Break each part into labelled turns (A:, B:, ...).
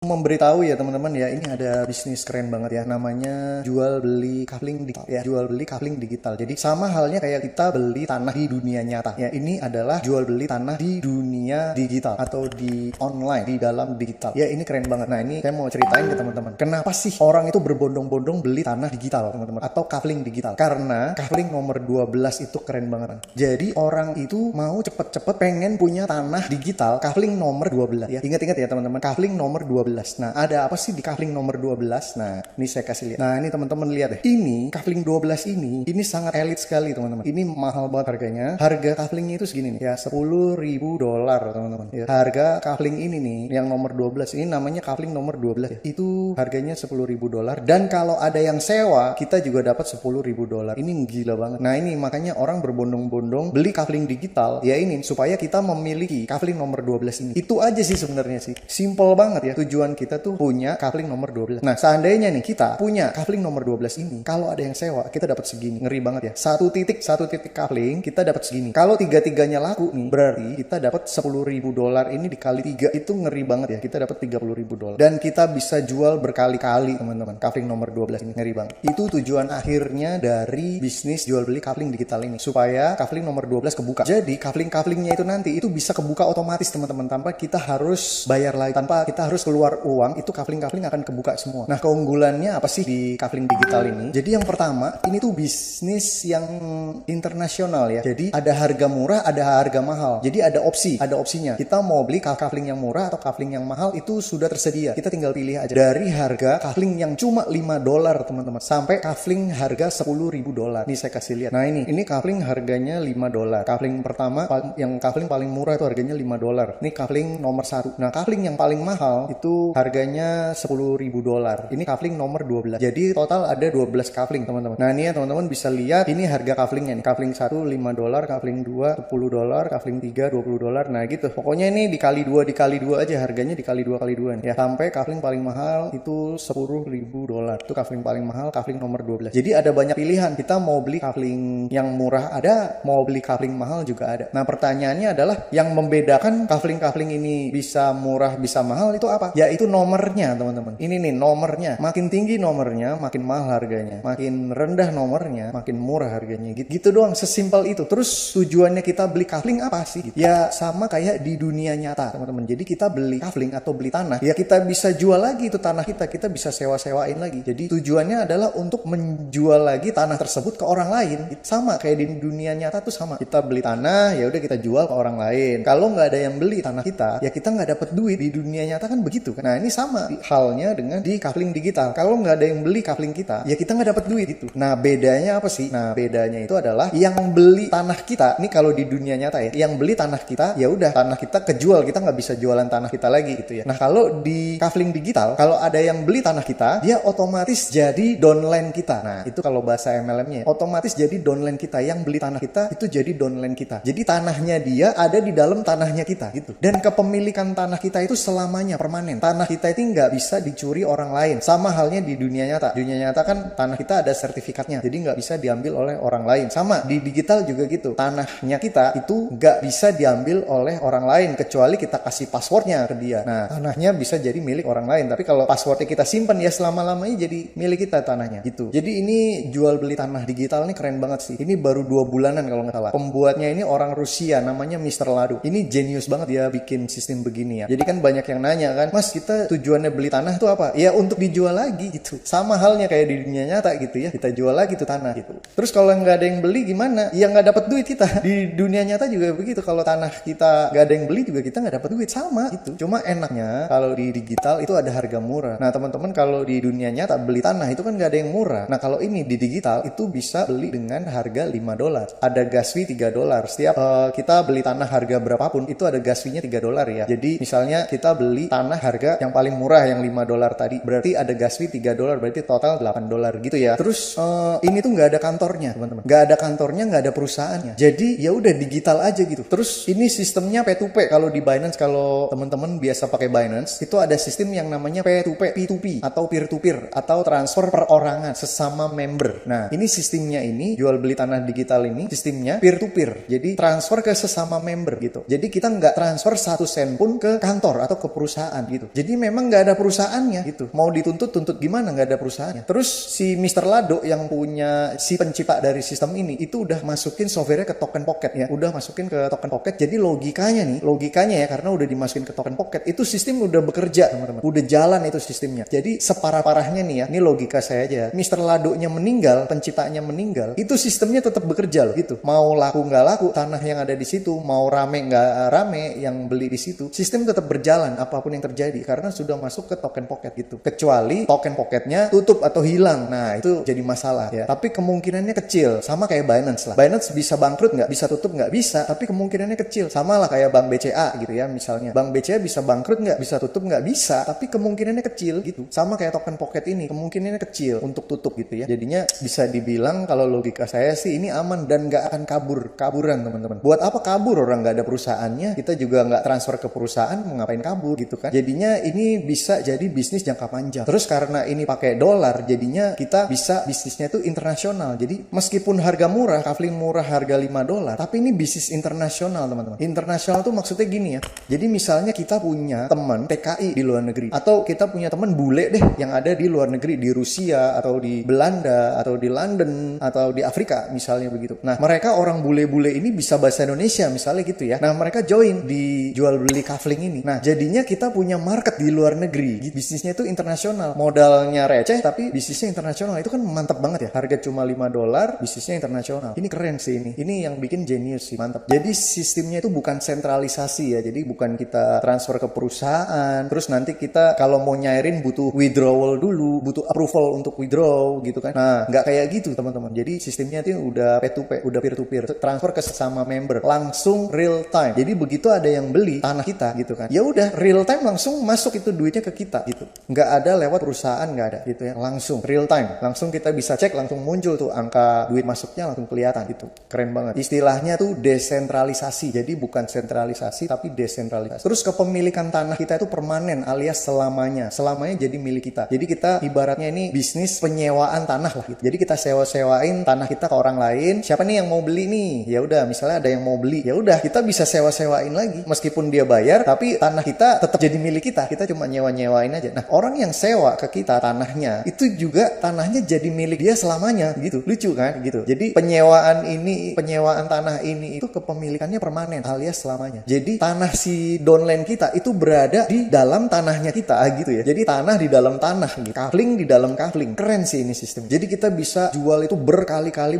A: Memberitahu ya teman-teman ya, ini ada bisnis keren banget ya, namanya jual beli kafling digital ya, jual beli kafling digital. Jadi sama halnya kayak kita beli tanah di dunia nyata ya, ini adalah jual beli tanah di dunia digital atau di online, di dalam digital ya. Ini keren banget. Nah, ini saya mau ceritain ke teman-teman, kenapa sih orang itu berbondong-bondong beli tanah digital teman-teman, atau kafling digital. Karena kafling nomor 12 itu keren banget. Jadi orang itu mau cepet-cepet pengen punya tanah digital kafling nomor 12 ya. Ingat-ingat ya teman-teman, kafling nomor 12. Nah, ada apa sih di kafling nomor 12? Nah, ini saya kasih lihat. Nah, ini teman-teman lihat deh. Ini kafling 12 ini sangat elit sekali, teman-teman. Ini mahal banget harganya. Harga kaflingnya itu segini nih, ya $10.000, teman-teman. Ya, harga kafling ini nih, yang nomor 12 ini namanya kafling nomor 12 ya. Itu harganya $10.000, dan kalau ada yang sewa, kita juga dapat $10.000. Ini gila banget. Nah, ini makanya orang berbondong-bondong beli kafling digital ya, ini supaya kita memiliki kafling nomor 12 ini. Itu aja sih sebenarnya sih. Simple banget ya. Tujuan kita tuh punya kafling nomor 12. Nah, seandainya nih kita punya kafling nomor 12 ini, kalau ada yang sewa, kita dapat segini. Ngeri banget ya. Satu titik kafling kita dapat segini. Kalau tiga-tiganya laku nih, berarti kita dapat $10.000 ini dikali 3. Itu ngeri banget ya. Kita dapat $30.000. Dan kita bisa jual berkali-kali, teman-teman. Kafling nomor 12 ini ngeri banget. Itu tujuan akhirnya dari bisnis jual beli kafling digital ini, supaya kafling nomor 12 kebuka. Jadi kafling-kaflingnya itu nanti itu bisa kebuka otomatis, teman-teman, tanpa kita harus bayar lagi, tanpa kita harus keluar uang. Itu kafling-kafling akan kebuka semua. Nah, keunggulannya apa sih di kafling digital ini? Jadi yang pertama, ini tuh bisnis yang internasional ya. Jadi ada harga murah, ada harga mahal. Jadi ada opsinya. Kita mau beli kafling yang murah atau kafling yang mahal, itu sudah tersedia. Kita tinggal pilih aja. Dari harga kafling yang cuma $5, teman-teman, sampai kafling harga $10.000. Nih saya kasih lihat. Nah, ini kafling harganya $5. Kafling pertama, yang kafling paling murah itu harganya $5. Ini kafling nomor 1. Nah, kafling yang paling mahal itu harganya $10.000. Ini kafling nomor 12. Jadi total ada 12 kafling, teman-teman. Nah, ini ya teman-teman bisa lihat, ini harga kaflingnya nih. Kafling 1 $5, kafling 2 $10, kafling 3 $20. Nah, gitu. Pokoknya ini dikali 2 aja harganya, dikali 2 kali 2 nih. Ya, sampai kafling paling mahal itu $10.000. Itu kafling paling mahal, kafling nomor 12. Jadi ada banyak pilihan. Kita mau beli kafling yang murah ada, mau beli kafling mahal juga ada. Nah, pertanyaannya adalah yang membedakan kafling-kafling ini bisa murah, bisa mahal itu apa? Yaitu nomornya, teman-teman. Ini nih nomornya. Makin tinggi nomornya, makin mahal harganya. Makin rendah nomornya, makin murah harganya. Gitu doang, sesimpel itu. Terus tujuannya kita beli kafling apa sih? Ya sama kayak di dunia nyata, teman-teman. Jadi kita beli kafling atau beli tanah, ya kita bisa jual lagi itu tanah kita bisa sewa-sewain lagi. Jadi tujuannya adalah untuk menjual lagi tanah tersebut ke orang lain. Sama kayak di dunia nyata tuh sama. Kita beli tanah, ya udah kita jual ke orang lain. Kalau nggak ada yang beli tanah kita, ya kita nggak dapat duit. Di dunia nyata kan begitu. Nah, ini sama halnya dengan di kafling digital. Kalau nggak ada yang beli kafling kita, ya kita nggak dapat duit gitu. Nah, bedanya apa sih? Nah, bedanya itu adalah yang beli tanah kita. Ini kalau di dunia nyata ya, yang beli tanah kita, ya udah tanah kita kejual, kita nggak bisa jualan tanah kita lagi gitu ya. Nah, kalau di kafling digital, kalau ada yang beli tanah kita, dia otomatis jadi downline kita. Nah, itu kalau bahasa MLM-nya, otomatis jadi downline kita. Yang beli tanah kita itu jadi downline kita. Jadi tanahnya dia ada di dalam tanahnya kita gitu. Dan kepemilikan tanah kita itu selamanya permanen. Tanah kita itu nggak bisa dicuri orang lain. Sama halnya di dunia nyata. Dunia nyata kan tanah kita ada sertifikatnya, jadi nggak bisa diambil oleh orang lain. Sama di digital juga gitu. Tanahnya kita itu nggak bisa diambil oleh orang lain kecuali kita kasih passwordnya ke dia. Nah, tanahnya bisa jadi milik orang lain. Tapi kalau passwordnya kita simpan, ya selama-lamanya jadi milik kita tanahnya gitu. Jadi ini jual beli tanah digital ini keren banget sih. Ini baru 2 bulanan kalau nggak salah. Pembuatnya ini orang Rusia, namanya Mr. Ladu. Ini jenius banget dia bikin sistem begini ya. Jadi kan banyak yang nanya kan, Mas, kita tujuannya beli tanah itu apa? Ya untuk dijual lagi gitu. Sama halnya kayak di dunia nyata gitu ya. Kita jual lagi tuh tanah gitu. Terus kalau nggak ada yang beli gimana? Ya nggak dapat duit kita. Di dunia nyata juga begitu. Kalau tanah kita nggak ada yang beli juga kita nggak dapat duit, sama gitu. Cuma enaknya kalau di digital itu ada harga murah. Nah, teman-teman, kalau di dunia nyata beli tanah itu kan nggak ada yang murah. Nah, kalau ini di digital itu bisa beli dengan harga $5. Ada gas fee $3. Setiap kita beli tanah harga berapapun itu ada gas fee-nya $3 ya. Jadi misalnya kita beli tanah harga yang paling murah yang $5 tadi, berarti ada gas fee $3, berarti total $8 gitu ya. Terus ini tuh nggak ada kantornya, teman-teman. Nggak ada kantornya, nggak ada perusahaannya. Jadi ya udah digital aja gitu. Terus ini sistemnya P2P. Kalau di Binance, kalau teman-teman biasa pakai Binance, itu ada sistem yang namanya P2P, P2P atau peer to peer atau transfer perorangan sesama member. Nah, ini sistemnya, ini jual beli tanah digital ini sistemnya peer to peer. Jadi transfer ke sesama member gitu. Jadi kita nggak transfer 1 sen pun ke kantor atau ke perusahaan gitu. Jadi memang nggak ada perusahaannya gitu. Mau tuntut gimana, nggak ada perusahaannya. Terus si Mr. Lado yang punya, si pencipta dari sistem ini itu udah masukin softwarenya ke Token Pocket ya, udah masukin ke Token Pocket. Jadi logikanya ya, karena udah dimasukin ke Token Pocket, itu sistem udah bekerja teman-teman, udah jalan itu sistemnya. Jadi separah-parahnya nih ya, ini logika saya aja, Mr. Ladonya meninggal, penciptanya meninggal, itu sistemnya tetap bekerja loh gitu. Mau laku nggak laku tanah yang ada di situ, mau rame nggak rame yang beli di situ, sistem tetap berjalan apapun yang terjadi karena sudah masuk ke Token Pocket gitu. Kecuali Token Pocketnya tutup atau hilang, nah itu jadi masalah ya. Tapi kemungkinannya kecil, sama kayak Binance lah. Binance bisa bangkrut nggak, bisa tutup nggak, bisa, tapi kemungkinannya kecil. Sama lah kayak Bank BCA gitu ya misalnya. Bank BCA bisa bangkrut nggak, bisa tutup nggak, bisa, tapi kemungkinannya kecil gitu. Sama kayak Token Pocket ini, kemungkinannya kecil untuk tutup gitu ya. Jadinya bisa dibilang kalau logika saya sih ini aman dan nggak akan kaburan teman-teman. Buat apa kabur, orang nggak ada perusahaannya, kita juga nggak transfer ke perusahaan, mau ngapain kabur gitu kan. Jadinya ini bisa jadi bisnis jangka panjang. Terus karena ini pakai dolar, jadinya kita bisa bisnisnya itu internasional. Jadi meskipun harga murah, kafling murah harga $5, tapi ini bisnis internasional teman-teman. Internasional tuh maksudnya gini ya. Jadi misalnya kita punya teman TKI di luar negeri, atau kita punya teman bule deh yang ada di luar negeri, di Rusia atau di Belanda atau di London atau di Afrika misalnya begitu. Nah mereka orang bule-bule ini bisa bahasa Indonesia misalnya gitu ya. Nah mereka join di jual beli kafling ini. Nah jadinya kita punya market di luar negeri. Bisnisnya itu internasional. Modalnya receh tapi bisnisnya internasional. Itu kan mantap banget ya. Harga cuma $5, bisnisnya internasional. Ini keren sih ini. Ini yang bikin jenius sih, mantap. Jadi sistemnya itu bukan sentralisasi ya. Jadi bukan kita transfer ke perusahaan. Terus nanti kita kalau mau nyairin butuh withdrawal dulu, butuh approval untuk withdraw gitu kan. Nah nggak kayak gitu teman-teman. Jadi sistemnya itu udah P2P, udah peer-to-peer. Transfer ke sesama member. Langsung real time. Jadi begitu ada yang beli tanah kita gitu kan. Ya udah real time langsung masuk itu duitnya ke kita gitu. Nggak ada lewat perusahaan, nggak ada gitu ya. Langsung real time. Langsung kita bisa cek, langsung muncul tuh angka duit masuknya langsung kelihatan gitu. Keren banget. Istilahnya tuh desentralisasi. Jadi bukan sentralisasi tapi desentralisasi. Terus kepemilikan tanah kita itu permanen alias selamanya. Selamanya jadi milik kita. Jadi kita ibaratnya ini bisnis penyewaan tanah lah gitu. Jadi kita sewa-sewain tanah kita ke orang lain. Siapa nih yang mau beli nih? Ya udah, misalnya ada yang mau beli. Ya udah, kita bisa sewa-sewain lagi. Meskipun dia bayar, tapi tanah kita tetap jadi milik kita. Kita cuma nyewa-nyewain aja. Nah, orang yang sewa ke kita tanahnya, itu juga tanahnya jadi milik dia selamanya gitu. Lucu kan gitu. Jadi penyewaan tanah ini itu kepemilikannya permanen alias selamanya. Jadi tanah si downline kita itu berada di dalam tanahnya kita gitu ya. Jadi tanah di dalam tanah gitu. Kafling di dalam kafling. Keren sih ini sistem. Jadi kita bisa jual itu berkali-kali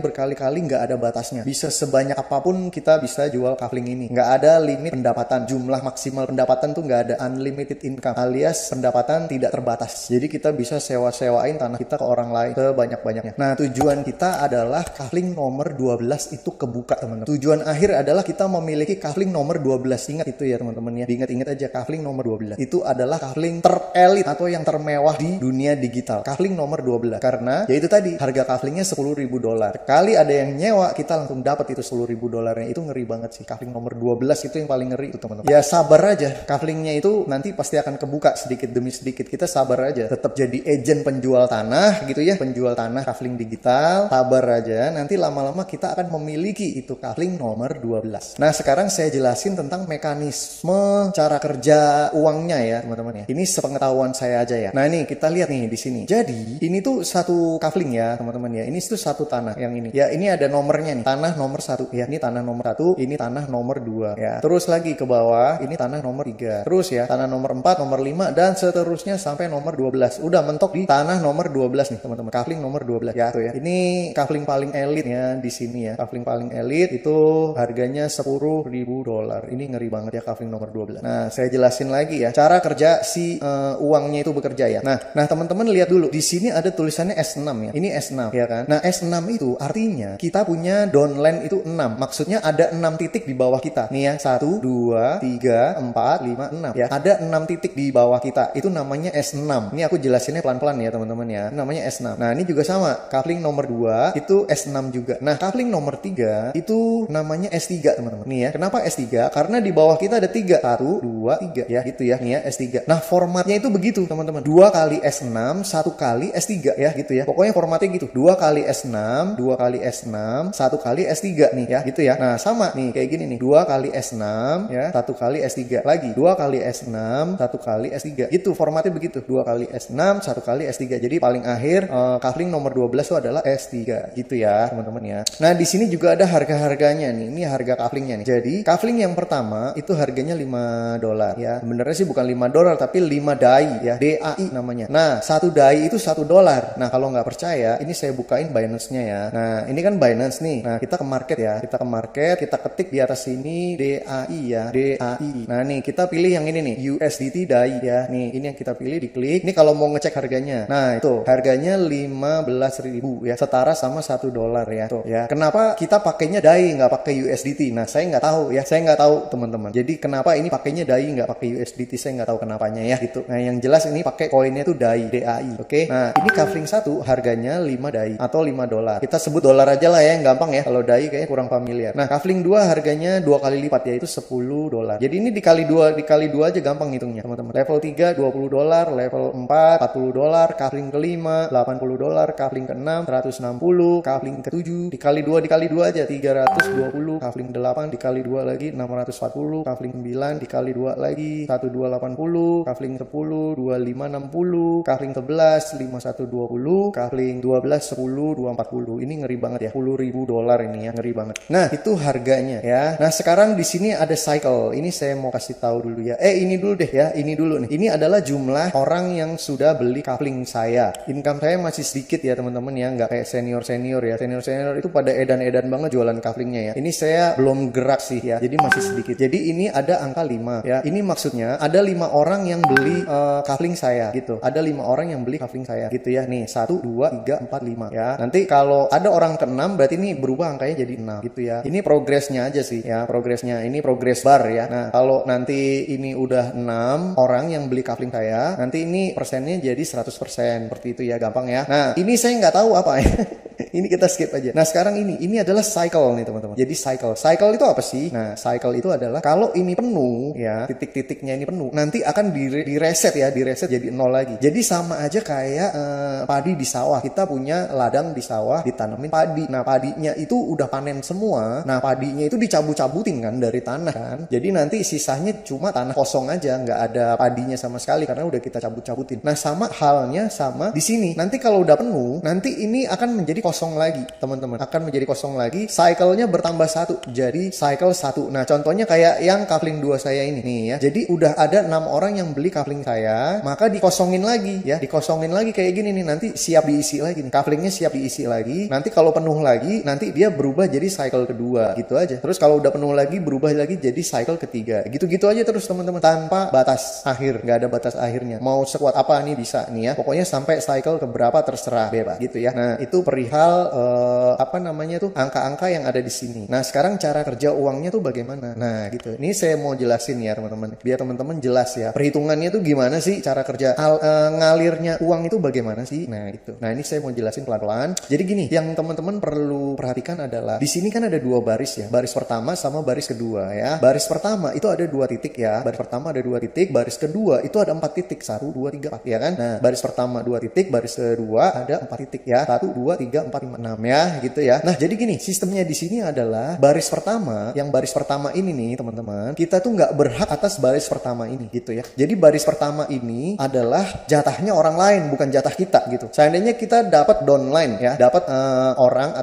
A: nggak ada batasnya. Bisa sebanyak apapun kita bisa jual kafling ini. Nggak ada limit pendapatan. Jumlah maksimal pendapatan tuh nggak ada. Unlimited income alias pendapatan tidak terbatas. Jadi kita bisa sewa-sewain tanah kita ke orang lain sebanyak-banyaknya. Nah tujuan kita adalah kafling nomor 12 itu kebuka teman-teman. Tujuan akhir adalah kita memiliki kafling nomor 12. Ingat itu ya teman-teman ya. Diingat-ingat aja kafling nomor 12. Itu adalah kafling terelit atau yang termewah di dunia digital. Kafling nomor 12. Karena ya itu tadi harga kaflingnya $10.000. Kali ada yang nyewa kita langsung dapat itu $10.000. Itu ngeri banget sih. Kafling nomor 12 itu yang paling ngeri itu teman-teman. Ya sabar aja. Kaflingnya itu nanti pasti akan kebuka sedikit demi sedikit. Kita sabar aja. Tetap jadi agent penjual tanah gitu ya. Penjual tanah kafling digital. Sabar aja. Nanti lama-lama kita akan memiliki itu kafling nomor 12. Nah sekarang saya jelasin tentang mekanisme cara kerja uangnya ya teman-teman ya. Ini sepengetahuan saya aja ya. Nah ini kita lihat nih di sini. Jadi ini tuh satu kafling ya teman-teman ya. Ini tuh satu tanah yang ini. Ya ini ada nomornya nih. Tanah nomor 1 ya. Ini tanah nomor 1, ini tanah nomor 2 ya. Terus lagi ke bawah, ini tanah nomor 3. Terus ya, tanah nomor 4, nomor 5 dan seterusnya sampai nomor 12. Udah mentok di tanah nomor 12 nih teman-teman. Kafling nomor 12 ya tuh ya. Ini kafling paling elit ya di sini ya. Kafling paling elit itu harganya $10.000. Ini ngeri banget ya kafling nomor 12. Nah, saya jelasin lagi ya cara kerja si uangnya itu bekerja ya. Nah teman-teman lihat dulu. Di sini ada tulisannya S6 ya. Ini S6 ya kan. Nah, S6 itu artinya kita punya downline itu 6. Maksudnya ada 6 titik di bawah kita. Nih ya, 1 2 3 4 5 6 ya. Ada 6 titik di bawah kita. Itu namanya S6. Ini aku jelasinnya pelan-pelan ya, teman-teman ya. Ini namanya S6. Nah, ini juga sama. Kafling nomor 2 itu S6 juga. Nah, kafling nomor 3 itu namanya S3, teman-teman. Nih ya. Kenapa S3? Karena di bawah kita ada 3. 1 2 3 ya, gitu ya. Nih ya, S3. Nah, formatnya itu begitu, teman-teman. 2 kali S6, 1 kali S3 ya, gitu ya. Pokoknya formatnya gitu. 2 kali S6, 2 kali S6, 1 kali S3 nih ya, gitu ya. Nah, sama nih kayak gini nih. 2 kali S6 ya, 1 kali S3 lagi. 2 kali S6, 1 kali S3. Gitu formatnya begitu. 2 kali S6, 1 kali S3. Jadi paling akhir kafling nomor 12 itu adalah S3 gitu ya teman-teman ya. Nah di sini juga ada harga-harganya nih. Ini harga kaflingnya nih. Jadi kafling yang pertama itu harganya $5 ya. Sebenarnya sih bukan $5 tapi 5 dai ya. DAI namanya. Nah 1 dai itu $1. Nah kalau nggak percaya ini saya bukain Binance-nya ya. Nah ini kan Binance nih. Nah kita ke market ya. Kita ke market, kita ketik di atas sini DAI ya. DAI. Nah nih kita pilih yang ini nih USDT DAI ya. Nih ini yang kita pilih, diklik. Ini kalau mau ngecek harganya. Nah itu harganya 15.000 ya. Setara sama $1 ya. Tuh ya. Kenapa kita pakainya DAI nggak pakai USDT? Nah saya nggak tahu ya. Saya nggak tahu teman-teman. Jadi kenapa ini pakainya DAI nggak pakai USDT? Saya nggak tahu kenapanya ya gitu. Nah yang jelas ini pakai koinnya tuh DAI. DAI. Oke. Nah ini kafling 1 harganya 5 DAI atau $5. Kita sebut dolar aja lah ya, yang gampang ya. Kalau DAI kayaknya kurang familiar. Nah kafling 2 harganya 2 kali lipat yaitu $10. Jadi ini dikali 2 aja gampang hitungnya teman-teman. Level 3 $20, level 4 $40, kafling kelima $80, kafling ke-6 $160, kafling ke-7 dikali 2 aja 320, kafling 8 dikali 2 lagi 640, kafling 9 dikali 2 lagi 1280, kafling 10 2560, kafling 11 5120, kafling 12 10 240. Ini ngeri banget ya. $10.000 ini ya, ngeri banget. Nah, itu harganya ya. Nah, sekarang di sini ada cycle. Ini saya mau kasih tahu dulu ya. Ini dulu deh ya. Ini dulu nih. Ini adalah jumlah orang yang sudah beli kafling saya. Income saya masih sedikit ya, teman-teman ya. Nggak kayak senior-senior ya. Senior-senior itu pada edan-edan banget jualan kaflingnya ya. Ini saya belum gerak sih ya. Jadi masih sedikit. Jadi ini ada angka 5 ya. Ini maksudnya ada 5 orang yang beli kafling saya gitu. Ada 5 orang yang beli kafling saya gitu ya. Nih 1 2 3 4 5 ya. Nanti kalau ada orang ke-6 berarti ini berubah angkanya jadi 6 gitu ya. Ini progresnya aja sih ya, progresnya. Ini progress bar ya. Nah, kalau nanti ini udah 6 orang yang beli kafling saya, nanti ini persennya jadi 100%. Seperti itu ya, gampang ya. Nah, ini saya nggak tahu apa ya. Ini kita skip aja. Nah, sekarang ini adalah cycle nih teman-teman. Jadi cycle. Cycle itu apa sih? Nah, cycle itu adalah kalau ini penuh ya, titik-titiknya ini penuh, nanti akan direset ya, direset jadi 0 lagi. Jadi sama aja kayak padi di sawah. Kita punya ladang di sawah, ditanemin padi. Nah, padinya itu udah panen semua. Nah, padinya itu dicabut-cabutin kan dari tanah kan. Jadi nanti sisanya cuma tanah kosong aja, nggak ada padinya sama sekali karena udah kita cabut-cabutin. Nah, sama halnya sama di sini. Nanti kalau udah penuh, nanti ini akan menjadi kosong lagi, teman-teman. Akan menjadi kosong lagi. Cycle-nya bertambah 1. Jadi cycle 1. Nah, contohnya kayak yang kafling 2 saya ini nih ya. Jadi udah ada 6 orang yang beli kafling saya, maka dikosongin lagi ya. Dikosongin lagi kayak gini nih. Nanti siap diisi lagi nih. Kaflingnya siap diisi lagi. Nanti kalau penuh lagi, nanti dia berubah jadi cycle kedua. Gitu aja. Terus kalau udah penuh lagi, berubah lagi jadi cycle ketiga. Gitu-gitu aja terus teman-teman. Tanpa batas akhir. Nggak ada batas akhirnya. Mau sekuat apa nih bisa nih ya. Pokoknya sampai cycle keberapa terserah, bebas gitu ya. Nah, itu perihal apa namanya tuh, angka-angka yang ada di sini. Nah, sekarang cara kerja uangnya tuh bagaimana? Nah, gitu. Ini saya mau jelasin ya, teman-teman. Biar teman-teman jelas ya. Perhitungannya tuh gimana sih cara kerja ngalirnya uang itu bagaimana sih? Nah, itu. Nah, ini saya mau jelasin pelan-pelan. Jadi gini, yang teman-teman perlu perhatikan adalah di sini kan ada 2 baris ya. Baris pertama sama baris kedua ya. Baris pertama itu ada 2 titik ya. Baris pertama ada 2 titik, baris kedua itu ada 4 titik. 1 2 3 4 ya kan? Nah, baris pertama 2 titik, baris kedua ada 4 titik ya. 1 2 3 4 5 6 ya, gitu ya. Nah, jadi gini, sistemnya di sini adalah baris pertama, yang baris pertama ini nih, teman-teman, kita tuh nggak berhak atas baris pertama ini, gitu ya. Jadi baris pertama ini adalah jatahnya orang lain, bukan jatah kita, gitu. Seandainya kita dapat downline ya, dapat orang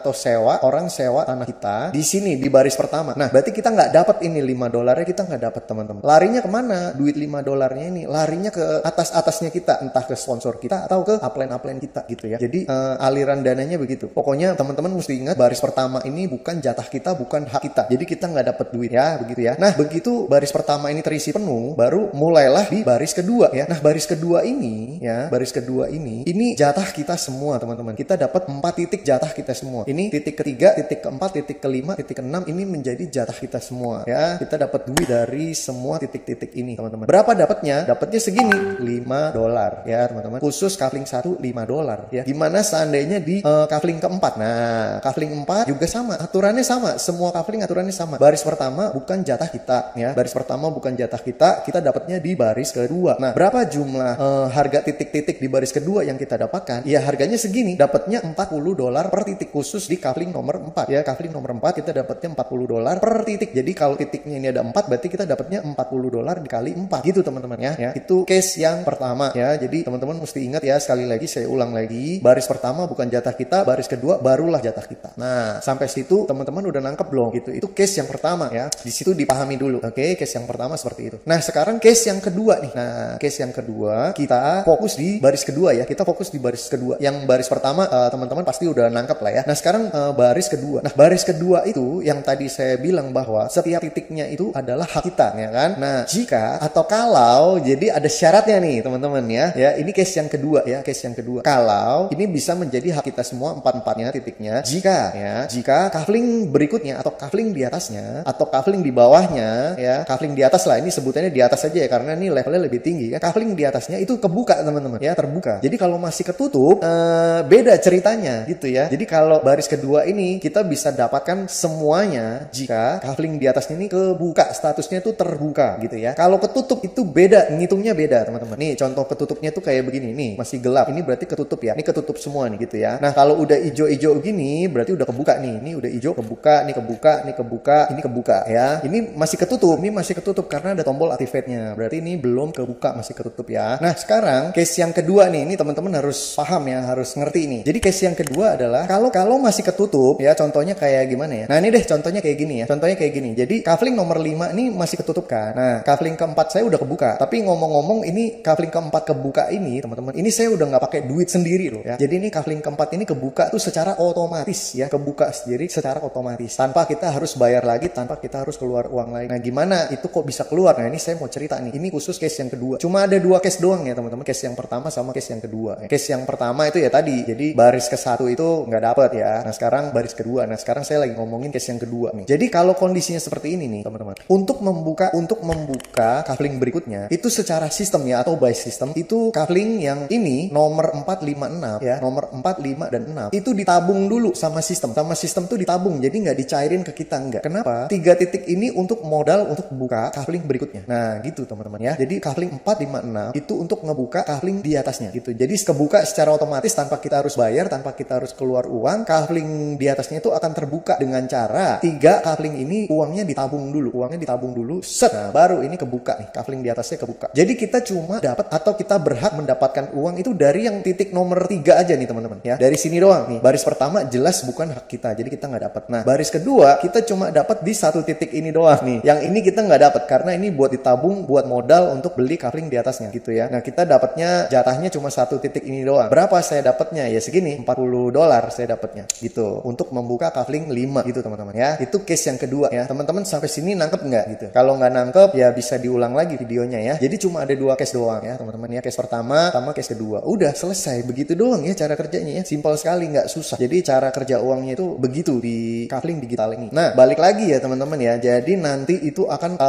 A: sewa tanah kita di sini di baris pertama. Nah, berarti kita nggak dapat ini $5 kita nggak dapat, teman-teman. Larinya kemana? Duit $5 ini larinya ke atasnya kita, entah ke sponsor kita atau ke upline kita, gitu ya. Jadi aliran dananya begitu. Pokoknya teman-teman mesti ingat baris pertama ini bukan jatah kita, bukan hak kita. Jadi kita nggak dapat duit ya, begitu ya. Nah, begitu baris pertama ini terisi penuh, baru mulailah di baris kedua ya. Nah, baris kedua ini ya, baris kedua ini jatah kita semua, teman-teman. Kita dapat 4 titik jatah kita semua. Ini titik ketiga, titik keempat, titik kelima, titik keenam, ini menjadi jatah kita semua ya. Kita dapat duit dari semua titik-titik ini, teman-teman. Berapa dapatnya? Dapatnya segini, $5 ya, teman-teman. Khusus kafling 1 $5 ya. Gimana seandainya di kafling kafling keempat. Nah, kafling 4 juga sama, aturannya sama, semua kafling aturannya sama. Baris pertama bukan jatah kita ya. Baris pertama bukan jatah kita dapatnya di baris kedua. Nah, berapa jumlah harga titik-titik di baris kedua yang kita dapatkan? Ya, harganya segini, dapatnya $40 per titik khusus di kafling nomor 4 ya. Kafling nomor 4 kita dapatnya $40 per titik. Jadi kalau titiknya ini ada 4, berarti kita dapatnya $40 dikali 4 gitu teman-teman ya. Itu case yang pertama ya. Jadi teman-teman mesti ingat ya, sekali lagi saya ulang lagi, baris pertama bukan jatah kita, baris kedua barulah jatah kita. Nah, sampai situ teman-teman udah nangkep belum gitu? Itu case yang pertama ya. Di situ dipahami dulu. Oke, case yang pertama seperti itu. Nah, sekarang case yang kedua nih. Nah, case yang kedua kita fokus di baris kedua ya. Kita fokus di baris kedua. Yang baris pertama teman-teman pasti udah nangkep lah ya. Nah, sekarang baris kedua. Nah, baris kedua itu yang tadi saya bilang bahwa setiap titiknya itu adalah hak kita ya kan. Nah, jika atau kalau, jadi ada syaratnya nih teman-teman ya. Ya, ini case yang kedua ya, case yang kedua. Kalau ini bisa menjadi hak kita semua empat-empatnya titiknya jika kafling berikutnya atau kafling di atasnya atau kafling di bawahnya ya, kafling di atas lah, ini sebutannya di atas saja ya karena ini levelnya lebih tinggi ya. Kafling di atasnya itu kebuka teman-teman ya, terbuka. Jadi kalau masih ketutup beda ceritanya gitu ya. Jadi kalau baris kedua ini kita bisa dapatkan semuanya jika kafling di atasnya ini kebuka, statusnya itu terbuka gitu ya. Kalau ketutup itu beda, ngitungnya beda teman-teman. Nih contoh ketutupnya tuh kayak begini nih, masih gelap, ini berarti ketutup ya. Ini ketutup semua nih gitu ya. Nah, kalau udah ijo-ijo gini berarti udah kebuka nih. Ini udah ijo kebuka, ini kebuka, ini kebuka, ini kebuka ya. Ini masih ketutup karena ada tombol activate-nya. Berarti ini belum kebuka, masih ketutup ya. Nah, sekarang case yang kedua nih, ini teman-teman harus paham ya, harus ngerti nih. Jadi case yang kedua adalah kalau masih ketutup ya, contohnya kayak gimana ya. Nah, ini deh contohnya kayak gini ya. Contohnya kayak gini. Jadi kafling nomor 5 ini masih ketutup kan. Nah, kafling keempat saya udah kebuka. Tapi ngomong-ngomong ini kafling keempat kebuka ini, teman-teman, ini saya udah nggak pakai duit sendiri loh ya. Jadi ini kafling keempat ini kebuka tuh secara otomatis ya, kebuka sendiri secara otomatis tanpa kita harus bayar lagi, tanpa kita harus keluar uang lagi. Nah, gimana itu kok bisa keluar? Nah, ini saya mau cerita nih. Ini khusus case yang kedua. Cuma ada 2 case doang ya, teman-teman. Case yang pertama sama case yang kedua. Case yang pertama itu ya tadi. Jadi baris ke-1 itu nggak dapet ya. Nah, sekarang baris kedua. Nah, sekarang saya lagi ngomongin case yang kedua nih. Jadi kalau kondisinya seperti ini nih, teman-teman. Untuk membuka kafling berikutnya itu secara sistem ya, atau by system, itu kafling yang ini nomor 4, 5, 6 ya, nomor 4, 5 dan 6 itu ditabung dulu sama sistem. Sama sistem tuh ditabung, jadi nggak dicairin ke kita, enggak. Kenapa? 3 titik ini untuk modal untuk buka kafling berikutnya. Nah, gitu teman-teman ya. Jadi kafling 4, 5, 6 itu untuk ngebuka kafling di atasnya gitu. Jadi kebuka secara otomatis tanpa kita harus bayar, tanpa kita harus keluar uang. Kafling di atasnya itu akan terbuka dengan cara 3 kafling ini uangnya ditabung dulu, set. Nah, baru ini kebuka nih, kafling di atasnya kebuka. Jadi kita cuma dapat atau kita berhak mendapatkan uang itu dari yang titik nomor 3 aja nih teman-teman ya. Dari sini doang nih. Baris pertama jelas bukan hak kita, jadi kita nggak dapat. Nah, baris kedua kita cuma dapat di 1 titik ini doang nih. Yang ini kita nggak dapat karena ini buat ditabung, buat modal untuk beli kafling di atasnya gitu ya. Nah, kita dapatnya jatahnya cuma 1 titik ini doang. Berapa saya dapatnya? Ya segini, $40 saya dapatnya gitu untuk membuka kafling 5 gitu teman-teman ya. Itu case yang kedua ya. Teman-teman sampai sini nangkep nggak gitu? Kalau nggak nangkep ya bisa diulang lagi videonya ya. Jadi cuma ada 2 case doang ya teman-teman ya. Case pertama sama case kedua. Udah selesai, begitu doang ya cara kerjanya ya. Simpel sekali, nggak susah. Jadi cara kerja uangnya itu begitu di kafling digital ini. Nah, balik lagi ya teman-teman ya. Jadi nanti itu akan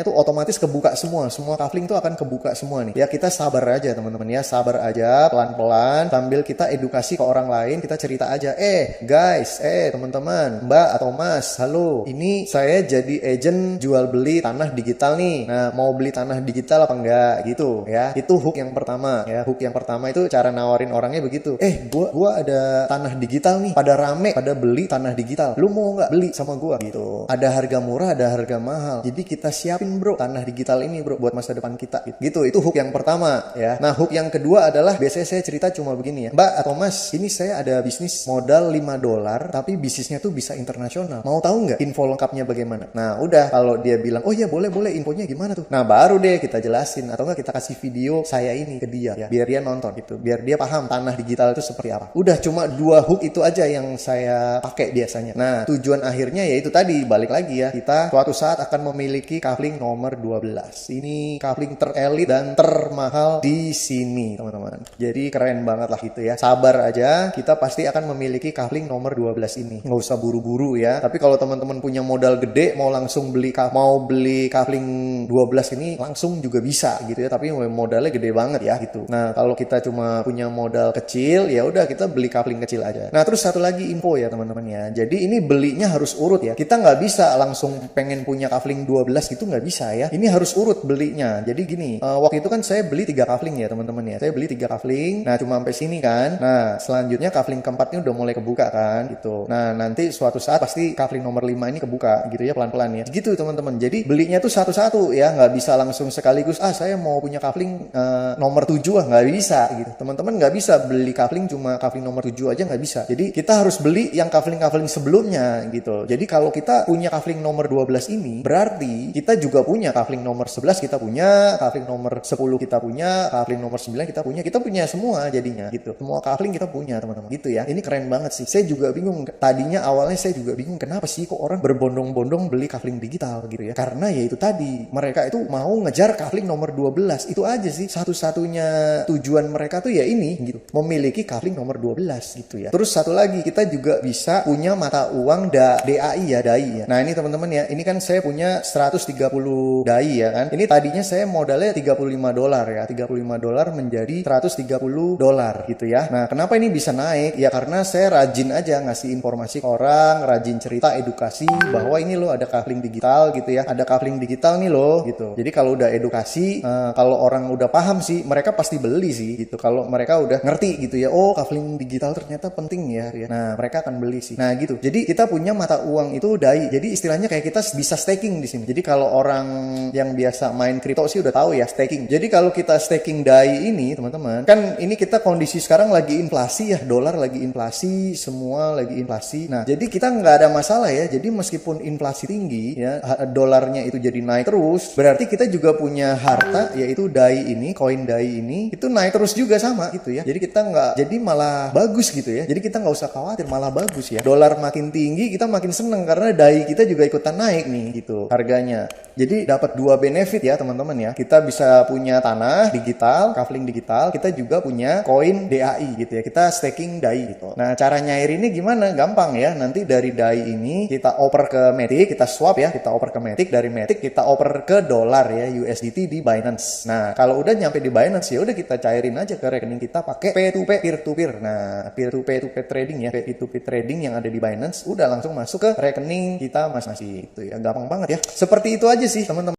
A: tuh otomatis kebuka semua. Semua kafling itu akan kebuka semua nih. Ya kita sabar aja teman-teman ya. Sabar aja, pelan-pelan sambil kita edukasi ke orang lain, kita cerita aja. Guys, teman-teman, Mbak atau Mas, halo. Ini saya jadi agent jual beli tanah digital nih. Nah, mau beli tanah digital apa enggak gitu ya. Itu hook yang pertama ya. Hook yang pertama itu cara nawarin orangnya begitu. Gua ada tanah digital nih. Pada rame, pada beli tanah digital. Lu mau nggak beli sama gua gitu. Ada harga murah, ada harga mahal. Jadi kita siapin bro tanah digital ini bro buat masa depan kita gitu. Itu hook yang pertama ya. Nah, hook yang kedua adalah biasanya saya cerita cuma begini ya. Mbak atau Mas, ini saya ada bisnis modal $5 tapi bisnisnya tuh bisa internasional. Mau tahu nggak info lengkapnya bagaimana? Nah, udah kalau dia bilang, "Oh iya boleh infonya gimana tuh?" Nah, baru deh kita jelasin atau enggak kita kasih video saya ini ke dia ya, biar dia nonton gitu. Biar dia paham tanah digital itu seperti apa. Udah cuma 2 hook itu aja yang saya pakai biasanya. Nah, tujuan akhirnya yaitu tadi balik lagi ya. Kita suatu saat akan memiliki kafling nomor 12. Ini kafling terelit dan termahal di sini, teman-teman. Jadi keren banget lah gitu ya. Sabar aja, kita pasti akan memiliki kafling nomor 12 ini. Nggak usah buru-buru ya. Tapi kalau teman-teman punya modal gede, mau langsung beli kafling 12 ini langsung juga bisa gitu ya. Tapi modalnya gede banget ya gitu. Nah, kalau kita cuma punya modal kecil, ya udah kita kita beli kafling kecil aja. Nah terus satu lagi info ya teman-teman ya, jadi ini belinya harus urut ya, kita nggak bisa langsung pengen punya kafling 12 gitu, nggak bisa ya, ini harus urut belinya. Jadi gini, waktu itu kan saya beli 3 kafling ya teman-teman ya, saya beli 3 kafling, nah cuma sampai sini kan. Nah selanjutnya kafling keempatnya udah mulai kebuka kan gitu. Nah nanti suatu saat pasti kafling nomor 5 ini kebuka gitu ya, pelan-pelan ya gitu teman-teman. Jadi belinya tuh satu-satu ya, nggak bisa langsung sekaligus saya mau punya kafling nomor 7 nggak bisa gitu teman-teman, nggak bisa beli kafling cuma kafling nomor 7 aja, nggak bisa. Jadi kita harus beli yang kafling-kafling sebelumnya gitu. Jadi kalau kita punya kafling nomor 12 ini berarti kita juga punya kafling nomor 11, kita punya kafling nomor 10, kita punya kafling nomor 9, kita punya semua jadinya gitu. Semua kafling kita punya teman-teman gitu ya. Ini keren banget sih. Saya juga bingung tadinya, awalnya saya juga bingung kenapa sih kok orang berbondong-bondong beli kafling digital gitu ya. Karena ya itu tadi, mereka itu mau ngejar kafling nomor 12. Itu aja sih satu-satunya tujuan mereka tuh ya ini gitu, memiliki kafling nomor 12 gitu ya. Terus satu lagi, kita juga bisa punya mata uang DAI ya, DAI ya. Nah ini teman-teman ya, ini kan saya punya 130 DAI ya kan. Ini tadinya saya modalnya $35 ya, $35 menjadi $130 gitu ya. Nah kenapa ini bisa naik? Ya karena saya rajin aja ngasih informasi ke orang, rajin cerita edukasi bahwa ini loh ada kafling digital gitu ya, ada kafling digital nih loh gitu. Jadi kalau udah edukasi, kalau orang udah paham sih, mereka pasti beli sih gitu. Kalau mereka udah ngerti gitu ya, oh kafling digital ternyata penting ya. Nah mereka akan beli sih. Nah gitu. Jadi kita punya mata uang itu DAI. Jadi istilahnya kayak kita bisa staking di sini. Jadi kalau orang yang biasa main kripto sih udah tahu ya staking. Jadi kalau kita staking DAI ini teman-teman, kan ini kita kondisi sekarang lagi inflasi ya, dolar lagi inflasi, semua lagi inflasi. Nah jadi kita nggak ada masalah ya. Jadi meskipun inflasi tinggi ya, dolarnya itu jadi naik terus, berarti kita juga punya harta yaitu DAI ini, koin DAI ini itu naik terus juga sama gitu ya. Jadi kita nggak, jadi malah bagus gitu ya. Jadi kita nggak usah khawatir, malah bagus ya. Dolar makin tinggi kita makin seneng karena DAI kita juga ikutan naik nih gitu harganya. Jadi dapat 2 benefit ya teman-teman ya. Kita bisa punya tanah digital, kafling digital, kita juga punya koin DAI gitu ya. Kita staking DAI gitu. Nah cara nyairinnya gimana? Gampang ya. Nanti dari DAI ini kita oper ke Matic, kita swap ya, kita oper ke Matic, dari Matic kita oper ke dolar ya, USDT di Binance. Nah kalau udah nyampe di Binance ya udah kita cairin aja ke rekening kita pakai P2P, peer to peer. Nah peer to peer trading ya, P2P trading yang ada di Binance udah langsung masuk ke rekening kita masing-masing itu ya. Gampang banget ya. Seperti itu aja sih teman-teman.